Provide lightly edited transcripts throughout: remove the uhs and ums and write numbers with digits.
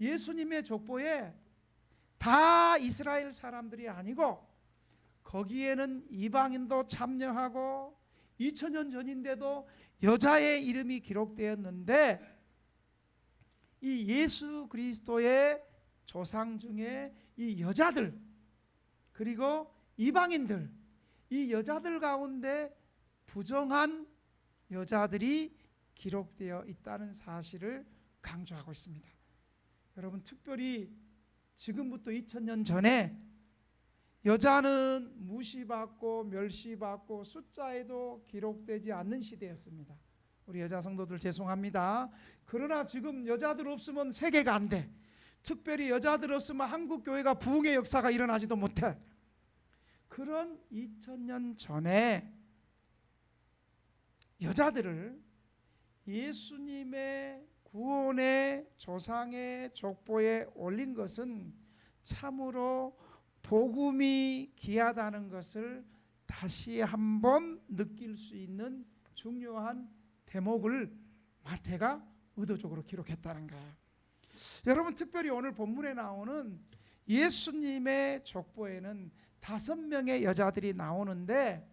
예수님의 족보에 다 이스라엘 사람들이 아니고 거기에는 이방인도 참여하고 2000년 전인데도 여자의 이름이 기록되었는데 이 예수 그리스도의 조상 중에 이 여자들 그리고 이방인들, 이 여자들 가운데 부정한 여자들이 기록되어 있다는 사실을 강조하고 있습니다. 여러분, 특별히 지금부터 2000년 전에 여자는 무시받고 멸시받고 숫자에도 기록되지 않는 시대였습니다. 우리 여자 성도들 죄송합니다. 그러나 지금 여자들 없으면 세계가 안 돼. 특별히 여자들 없으면 한국 교회가 부흥의 역사가 일어나지도 못해. 그런 2000년 전에 여자들을 예수님의 구원의 조상의 족보에 올린 것은 참으로 복음이 귀하다는 것을 다시 한번 느낄 수 있는 중요한 대목을 마태가 의도적으로 기록했다는 거예요. 여러분, 특별히 오늘 본문에 나오는 예수님의 족보에는 5명의 여자들이 나오는데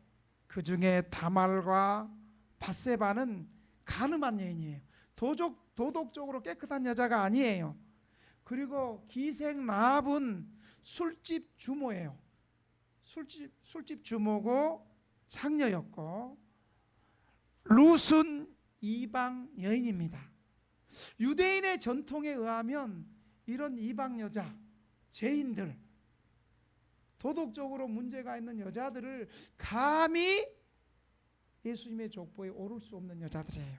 그 중에 다말과 밧세바는 가늠한 여인이에요. 도덕적으로 깨끗한 여자가 아니에요. 그리고 기생 라합은 술집 주모예요. 술집 주모고 창녀였고, 룻은 이방 여인입니다. 유대인의 전통에 의하면 이런 이방 여자, 죄인들, 도덕적으로 문제가 있는 여자들을 감히 예수님의 족보에 오를 수 없는 여자들이에요.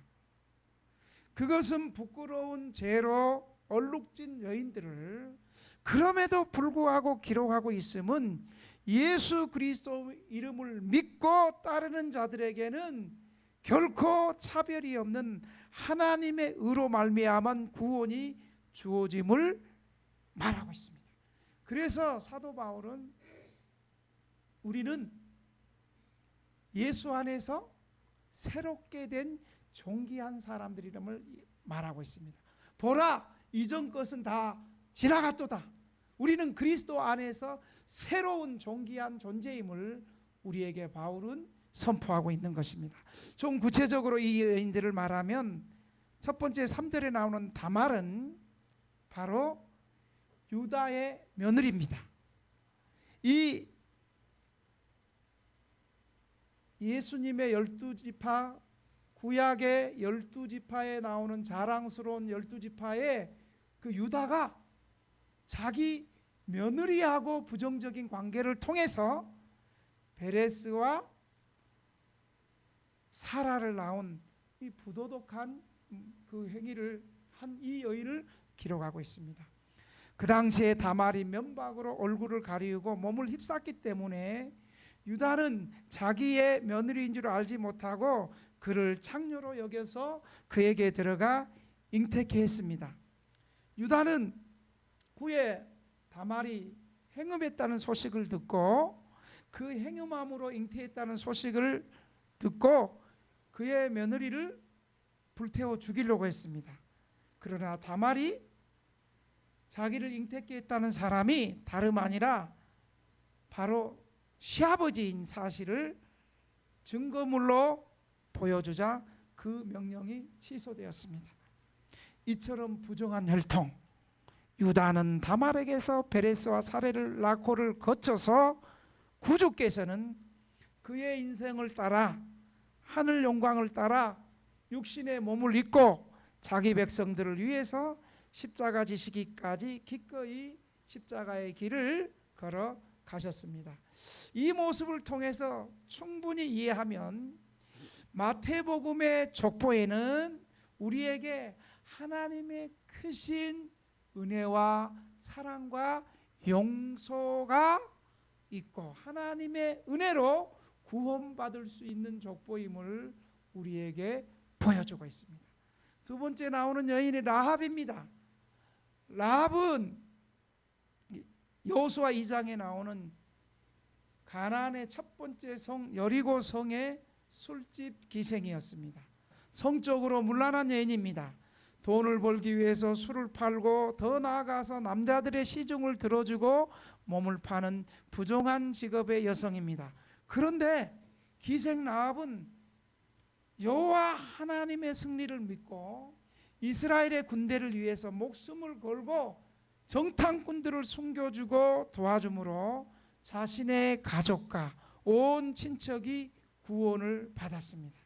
그것은 부끄러운 죄로 얼룩진 여인들을 그럼에도 불구하고 기록하고 있음은 예수 그리스도 이름을 믿고 따르는 자들에게는 결코 차별이 없는 하나님의 의로 말미암은 구원이 주어짐을 말하고 있습니다. 그래서 사도 바울은 우리는 예수 안에서 새롭게 된 존귀한 사람들이름을 말하고 있습니다. 보라, 이전 것은 다 지나갔도다. 우리는 그리스도 안에서 새로운 존귀한 존재임을 우리에게 바울은 선포하고 있는 것입니다. 좀 구체적으로 이 여인들을 말하면 첫 번째 3절에 나오는 다말은 바로 유다의 며느리입니다. 이 예수님의 12지파, 구약의 12지파에 나오는 자랑스러운 12지파에 그 유다가 자기 며느리하고 부정적인 관계를 통해서 베레스와 사라를 낳은 이 부도덕한 그 행위를 한 이 여인을 기록하고 있습니다. 그 당시에 다말이 면박으로 얼굴을 가리우고 몸을 휩쌌기 때문에 유다는 자기의 며느리인 줄 알지 못하고 그를 창녀로 여겨서 그에게 들어가 잉태케 했습니다. 유다는 후에 다말이 행음했다는 소식을 듣고 그 행음함으로 잉태했다는 소식을 듣고 그의 며느리를 불태워 죽이려고 했습니다. 그러나 다말이 자기를 잉태케 했다는 사람이 다름 아니라 바로 시아버지인 사실을 증거물로 보여주자 그 명령이 취소되었습니다. 이처럼 부정한 혈통, 유다는 다말에게서 베레스와 사레를 낳고를 거쳐서 구주께서는 그의 인생을 따라 하늘 영광을 따라 육신의 몸을 입고 자기 백성들을 위해서 십자가 지시기까지 기꺼이 십자가의 길을 걸어 가셨습니다. 이 모습을 통해서 충분히 이해하면 마태복음의 족보에는 우리에게 하나님의 크신 은혜와 사랑과 용서가 있고 하나님의 은혜로 구원받을 수 있는 족보임을 우리에게 보여주고 있습니다. 두 번째 나오는 여인이 라합입니다. 라합은 여호수아 2장에 나오는 가나안의 첫 번째 성 여리고 성의 술집 기생이었습니다. 성적으로 문란한 여인입니다. 돈을 벌기 위해서 술을 팔고 더 나아가서 남자들의 시중을 들어주고 몸을 파는 부정한 직업의 여성입니다. 그런데 기생 라합은 여호와 하나님의 승리를 믿고 이스라엘의 군대를 위해서 목숨을 걸고 정탐꾼들을 숨겨주고 도와줌으로 자신의 가족과 온 친척이 구원을 받았습니다.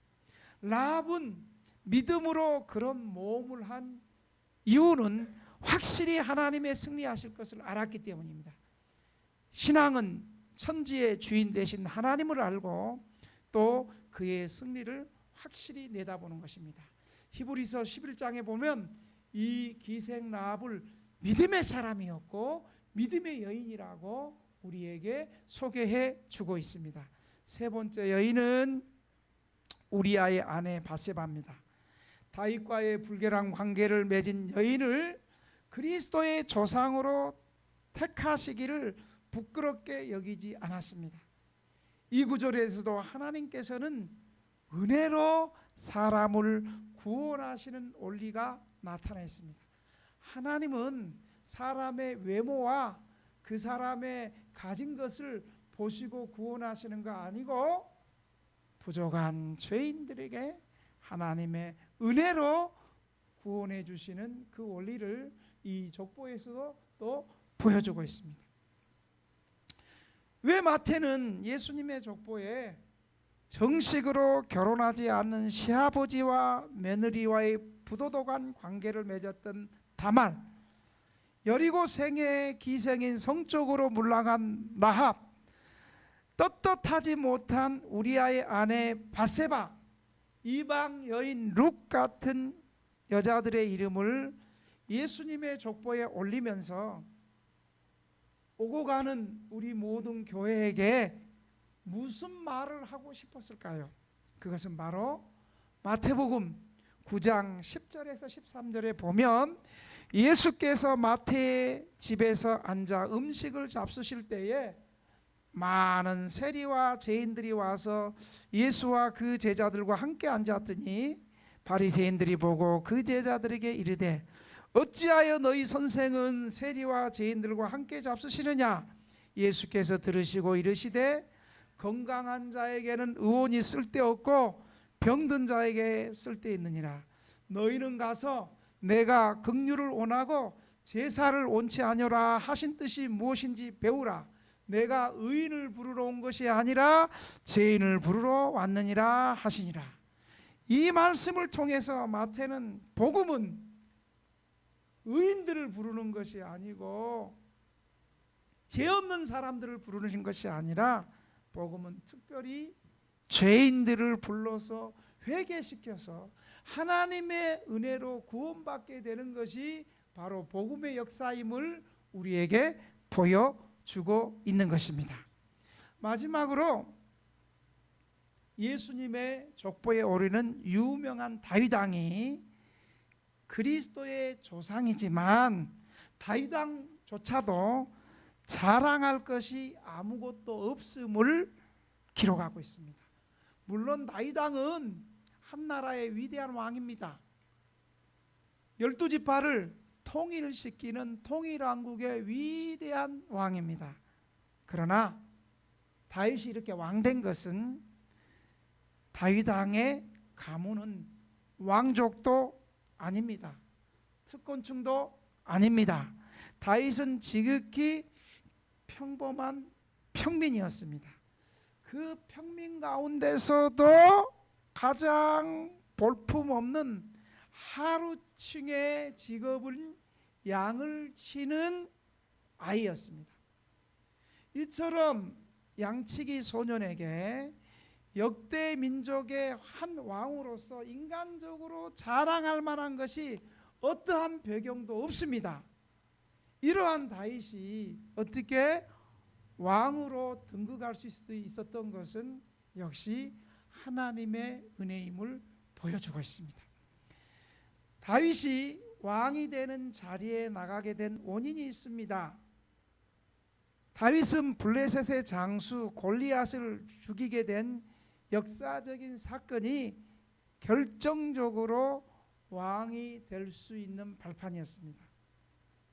라합은 믿음으로 그런 모험을 한 이유는 확실히 하나님의 승리하실 것을 알았기 때문입니다. 신앙은 천지의 주인 되신 하나님을 알고 또 그의 승리를 확실히 내다보는 것입니다. 히브리서 11장에 보면 이 기생 라합을 믿음의 사람이었고 믿음의 여인이라고 우리에게 소개해 주고 있습니다. 세 번째 여인은 우리아의 아내 바세바입니다. 다윗과의 불결한 관계를 맺은 여인을 그리스도의 조상으로 택하시기를 부끄럽게 여기지 않았습니다. 이 구절에서도 하나님께서는 은혜로 사람을 구원하시는 원리가 나타나 있습니다. 하나님은 사람의 외모와 그 사람의 가진 것을 보시고 구원하시는 거 아니고 부족한 죄인들에게 하나님의 은혜로 구원해 주시는 그 원리를 이 족보에서도 또 보여주고 있습니다. 왜 마태는 예수님의 족보에 정식으로 결혼하지 않는 시아버지와 며느리와의 부도덕한 관계를 맺었던 다말, 여리고 생애의 기생인 성적으로 물러간 라합, 떳떳하지 못한 우리아의 아내 바세바, 이방 여인 룻 같은 여자들의 이름을 예수님의 족보에 올리면서 오고 가는 우리 모든 교회에게 무슨 말을 하고 싶었을까요? 그것은 바로 마태복음 9장 10절에서 13절에 보면 예수께서 마태의 집에서 앉아 음식을 잡수실 때에 많은 세리와 죄인들이 와서 예수와 그 제자들과 함께 앉았더니 바리새인들이 보고 그 제자들에게 이르되 어찌하여 너희 선생은 세리와 죄인들과 함께 잡수시느냐? 예수께서 들으시고 이르시되 건강한 자에게는 의원이 쓸데없고 병든 자에게 쓸데있느니라. 너희는 가서 내가 긍휼을 원하고 제사를 원치 아니라 하신 뜻이 무엇인지 배우라. 내가 의인을 부르러 온 것이 아니라 죄인을 부르러 왔느니라 하시니라. 이 말씀을 통해서 마태는 복음은 의인들을 부르는 것이 아니고 죄 없는 사람들을 부르는 것이 아니라 복음은 특별히 죄인들을 불러서 회개시켜서 하나님의 은혜로 구원받게 되는 것이 바로 복음의 역사임을 우리에게 보여주고 있는 것입니다. 마지막으로 예수님의 족보에 오르는 유명한 다윗 왕이 그리스도의 조상이지만 다윗 왕조차도 자랑할 것이 아무것도 없음을 기록하고 있습니다. 물론 다윗 왕은 한 나라의 위대한 왕입니다. 12지파를 통일시키는 통일왕국의 위대한 왕입니다. 그러나 다윗이 이렇게 왕된 것은 다윗 왕의 가문은 왕족도 아닙니다. 특권층도 아닙니다. 다윗은 지극히 평범한 평민이었습니다. 그 평민 가운데서도 가장 볼품없는 하루층의 직업은 양을 치는 아이였습니다. 이처럼 양치기 소년에게 역대 민족의 한 왕으로서 인간적으로 자랑할 만한 것이 어떠한 배경도 없습니다. 이러한 다윗이 어떻게 왕으로 등극할 수 있었던 것은 역시 하나님의 은혜임을 보여주고 있습니다. 다윗이 왕이 되는 자리에 나가게 된 원인이 있습니다. 다윗은 블레셋의 장수 골리앗을 죽이게 된 역사적인 사건이 결정적으로 왕이 될 수 있는 발판이었습니다.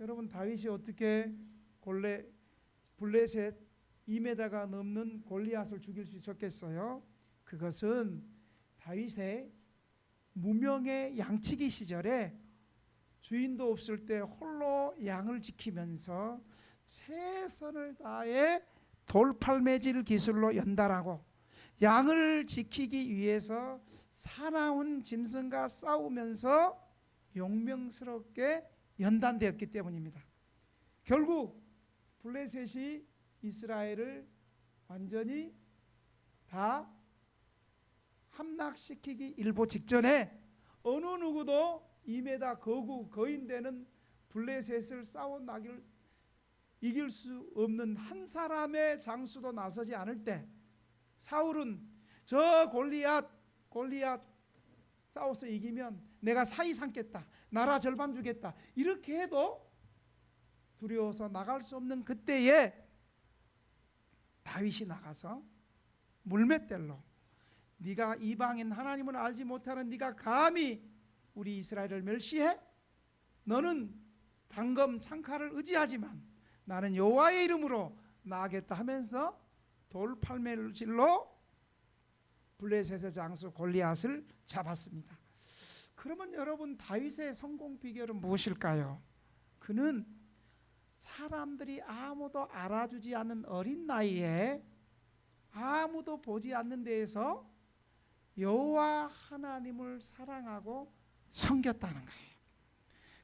여러분, 다윗이 어떻게 블레셋 2m가 넘는 골리앗을 죽일 수 있었겠어요? 그것은 다윗의 무명의 양치기 시절에 주인도 없을 때 홀로 양을 지키면서 최선을 다해 돌팔매질 기술로 연달하고 양을 지키기 위해서 사나운 짐승과 싸우면서 용맹스럽게 연단되었기 때문입니다. 결국 블레셋이 이스라엘을 완전히 다 함락시키기 일보 직전에 어느 누구도 2m 거인되는 블레셋을 싸워나길 이길 수 없는 한 사람의 장수도 나서지 않을 때 사울은 저 골리앗 싸워서 이기면 내가 사위 삼겠다, 나라 절반 주겠다, 이렇게 해도 두려워서 나갈 수 없는 그때에 다윗이 나가서 물맷대로 네가 이방인 하나님을 알지 못하는 네가 감히 우리 이스라엘을 멸시해? 너는 단검 창칼을 의지하지만 나는 여호와의 이름으로 나아겠다 하면서 돌팔매질로 블레셋의 장수 골리앗을 잡았습니다. 그러면 여러분, 다윗의 성공 비결은 무엇일까요? 그는 사람들이 아무도 알아주지 않는 어린 나이에 아무도 보지 않는 데에서 여호와 하나님을 사랑하고 섬겼다는 거예요.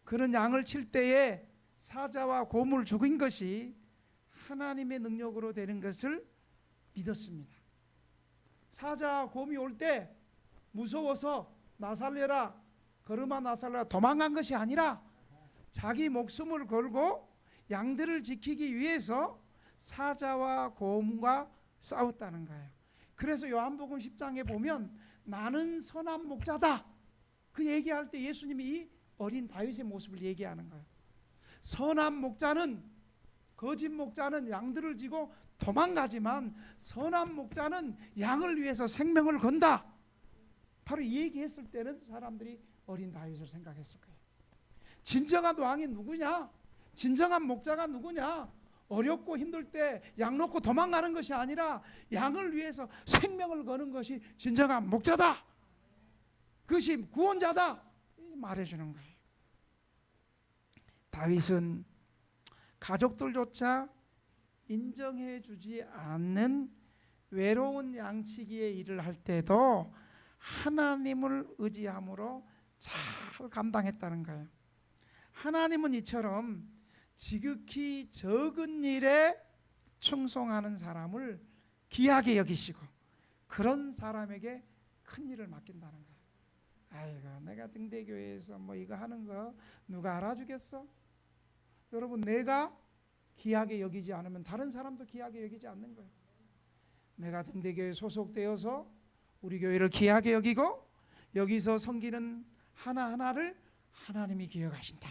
그는 양을 칠 때에 사자와 곰을 죽인 것이 하나님의 능력으로 되는 것을 믿었습니다. 사자와 곰이 올 때 무서워서 나 살려라, 걸음아 나 살려라 도망간 것이 아니라 자기 목숨을 걸고 양들을 지키기 위해서 사자와 곰과 싸웠다는 거예요. 그래서 요한복음 10장에 보면 나는 선한 목자다, 그 얘기할 때 예수님이 이 어린 다윗의 모습을 얘기하는 거예요. 선한 목자는, 거짓 목자는 양들을 지고 도망가지만 선한 목자는 양을 위해서 생명을 건다. 바로 이 얘기했을 때는 사람들이 어린 다윗을 생각했을 거예요. 진정한 왕이 누구냐? 진정한 목자가 누구냐? 어렵고 힘들 때 양 놓고 도망가는 것이 아니라 양을 위해서 생명을 거는 것이 진정한 목자다, 그것이 구원자다, 말해주는 거예요. 다윗은 가족들조차 인정해 주지 않는 외로운 양치기의 일을 할 때도 하나님을 의지함으로 잘 감당했다는 거예요. 하나님은 이처럼 지극히 적은 일에 충성하는 사람을 귀하게 여기시고 그런 사람에게 큰 일을 맡긴다는 거예요. 아이고, 내가 등대교회에서 뭐 이거 하는 거 누가 알아주겠어? 여러분, 내가 귀하게 여기지 않으면 다른 사람도 귀하게 여기지 않는 거예요. 내가 등대교회에 소속되어서 우리 교회를 귀하게 여기고 여기서 섬기는 하나하나를 하나님이 기억하신다,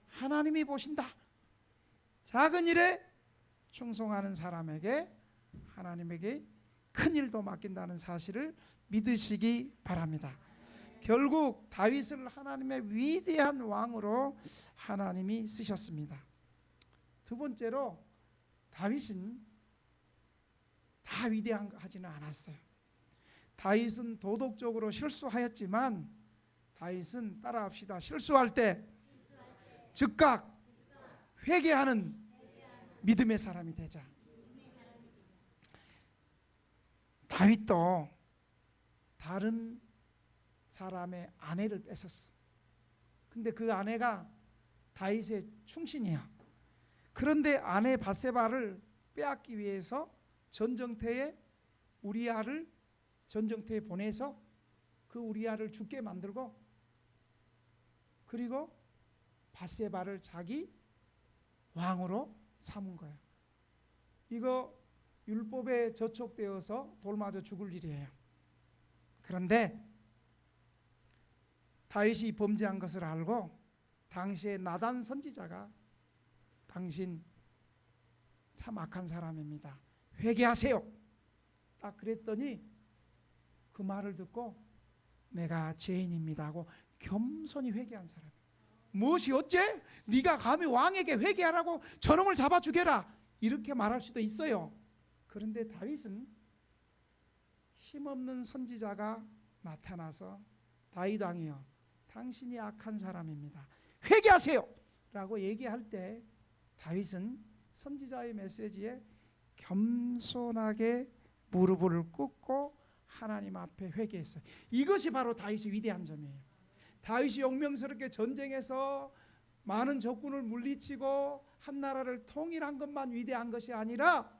하나님이 보신다. 작은 일에 충성하는 사람에게 하나님에게 큰 일도 맡긴다는 사실을 믿으시기 바랍니다. 결국 다윗을 하나님의 위대한 왕으로 하나님이 쓰셨습니다. 두 번째로, 다윗은 다 위대하지는 않았어요. 다윗은 도덕적으로 실수하였지만 다윗은, 따라합시다, 실수할 때 즉각 회개하는 믿음의 사람이 되자. 다윗도 다른 사람의 아내를 뺏었어. 근데 그 아내가 다윗의 충신이야. 그런데 아내 밧세바를 빼앗기 위해서 전정태에 우리아를 전정태에 보내서 그 우리아를 죽게 만들고, 그리고 밧세바를 자기 왕으로 삼은 거예요. 이거 율법에 저촉되어서 돌맞아 죽을 일이에요. 그런데 다윗이 범죄한 것을 알고 당시에 나단 선지자가 당신 참 악한 사람입니다, 회개하세요, 딱 그랬더니 그 말을 듣고 내가 죄인입니다 하고 겸손히 회개한 사람. 무엇이 어째? 네가 감히 왕에게 회개하라고 저놈을 잡아 죽여라, 이렇게 말할 수도 있어요. 그런데 다윗은 힘없는 선지자가 나타나서 다윗 왕이여, 당신이 악한 사람입니다, 회개하세요 라고 얘기할 때 다윗은 선지자의 메시지에 겸손하게 무릎을 꿇고 하나님 앞에 회개했어요. 이것이 바로 다윗의 위대한 점이에요. 다윗이 용맹스럽게 전쟁에서 많은 적군을 물리치고 한 나라를 통일한 것만 위대한 것이 아니라,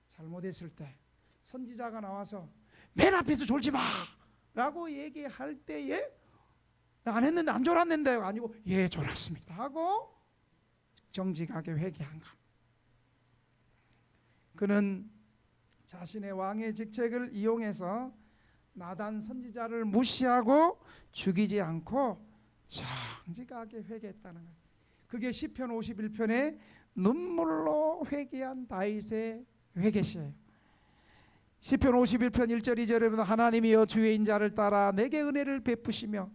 잘못했을 때 선지자가 나와서 맨 앞에서 졸지 마 라고 얘기할 때에 안 했는데, 안 졸았는데 아니고 예 졸았습니다 하고 정직하게 회개한 것. 그는 자신의 왕의 직책을 이용해서 나단 선지자를 무시하고 죽이지 않고 정직하게 회개했다는 거예요. 그게 시편 51편에 눈물로 회개한 다윗의 회개시예요. 시편 51편 1절 2절에 보면 하나님이여 주의 인자를 따라 내게 은혜를 베푸시며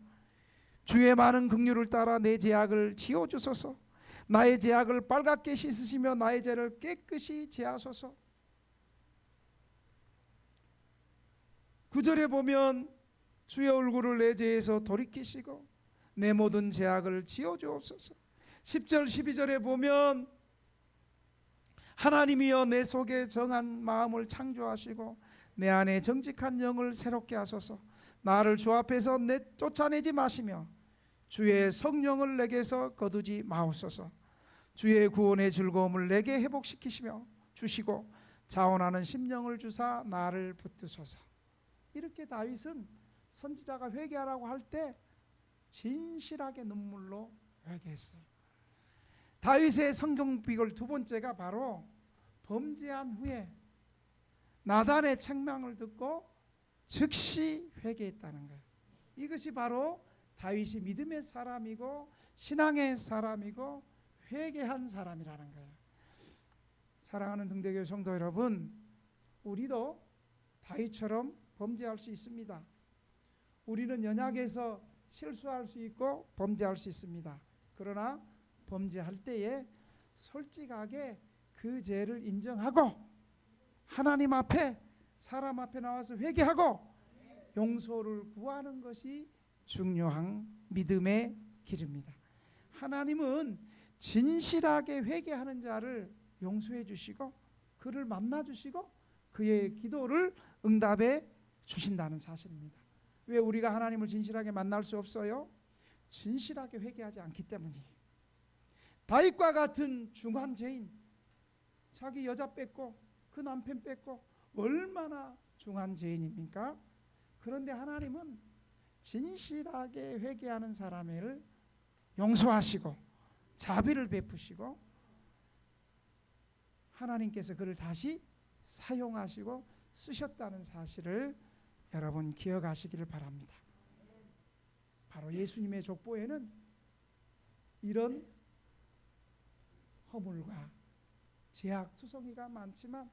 주의 많은 긍휼을 따라 내 죄악을 지워주소서. 나의 죄악을 빨갛게 씻으시며 나의 죄를 깨끗이 제하소서. 9절에 보면 주의 얼굴을 내 죄에서 돌이키시고 내 모든 죄악을 지워주옵소서. 10절 12절에 보면 하나님이여 내 속에 정한 마음을 창조하시고 내 안에 정직한 영을 새롭게 하소서. 나를 주 앞에서 쫓아내지 마시며 주의 성령을 내게서 거두지 마옵소서. 주의 구원의 즐거움을 내게 회복시키시며 주시고 자원하는 심령을 주사 나를 붙드소서. 이렇게 다윗은 선지자가 회개하라고 할 때 진실하게 눈물로 회개했어요. 다윗의 성경 비결 두 번째가 바로 범죄한 후에 나단의 책망을 듣고 즉시 회개했다는 거예요. 이것이 바로 다윗이 믿음의 사람이고 신앙의 사람이고 회개한 사람이라는 거예요. 사랑하는 등대교회 성도 여러분, 우리도 다윗처럼 범죄할 수 있습니다. 우리는 연약해서 실수할 수 있고 범죄할 수 있습니다. 그러나 범죄할 때에 솔직하게 그 죄를 인정하고 하나님 앞에 사람 앞에 나와서 회개하고 용서를 구하는 것이 중요한 믿음의 길입니다. 하나님은 진실하게 회개하는 자를 용서해 주시고 그를 만나 주시고 그의 기도를 응답해 주신다는 사실입니다. 왜 우리가 하나님을 진실하게 만날 수 없어요? 진실하게 회개하지 않기 때문이에요. 다윗과 같은 중한 죄인, 자기 여자 뺏고 그 남편 뺏고 얼마나 중한 죄인입니까? 그런데 하나님은 진실하게 회개하는 사람을 용서하시고 자비를 베푸시고 하나님께서 그를 다시 사용하시고 쓰셨다는 사실을 여러분 기억하시기를 바랍니다. 바로 예수님의 족보에는 이런 허물과 죄악투성이가 많지만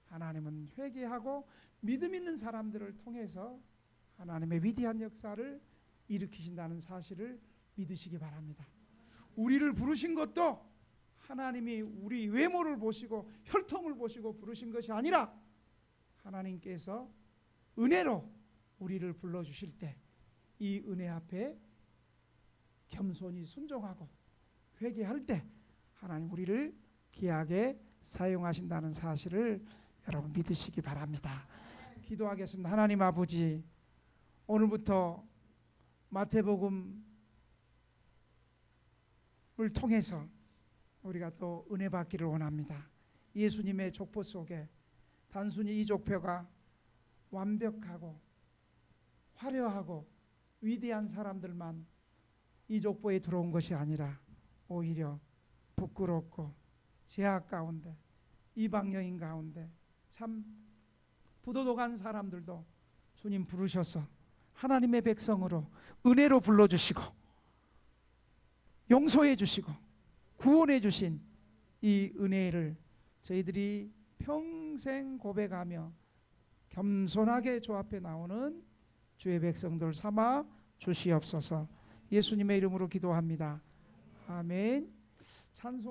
하나님은 회개하고 믿음 있는 사람들을 통해서 하나님의 위대한 역사를 일으키신다는 사실을 믿으시기 바랍니다. 우리를 부르신 것도 하나님이 우리 외모를 보시고 혈통을 보시고 부르신 것이 아니라 하나님께서 은혜로 우리를 불러주실 때 이 은혜 앞에 겸손히 순종하고 회개할 때 하나님 우리를 귀하게 사용하신다는 사실을 여러분 믿으시기 바랍니다. 기도하겠습니다. 하나님 아버지, 오늘부터 마태복음을 통해서 우리가 또 은혜 받기를 원합니다. 예수님의 족보 속에 단순히 이 족보가 완벽하고 화려하고 위대한 사람들만 이 족보에 들어온 것이 아니라 오히려 부끄럽고 죄악 가운데 이방 여인 가운데 참 부도덕한 사람들도 주님 부르셔서 하나님의 백성으로 은혜로 불러주시고 용서해 주시고 구원해 주신 이 은혜를 저희들이 평생 고백하며 겸손하게 주 앞에 나오는 주의 백성들 삼아 주시옵소서. 예수님의 이름으로 기도합니다. 아멘. 찬송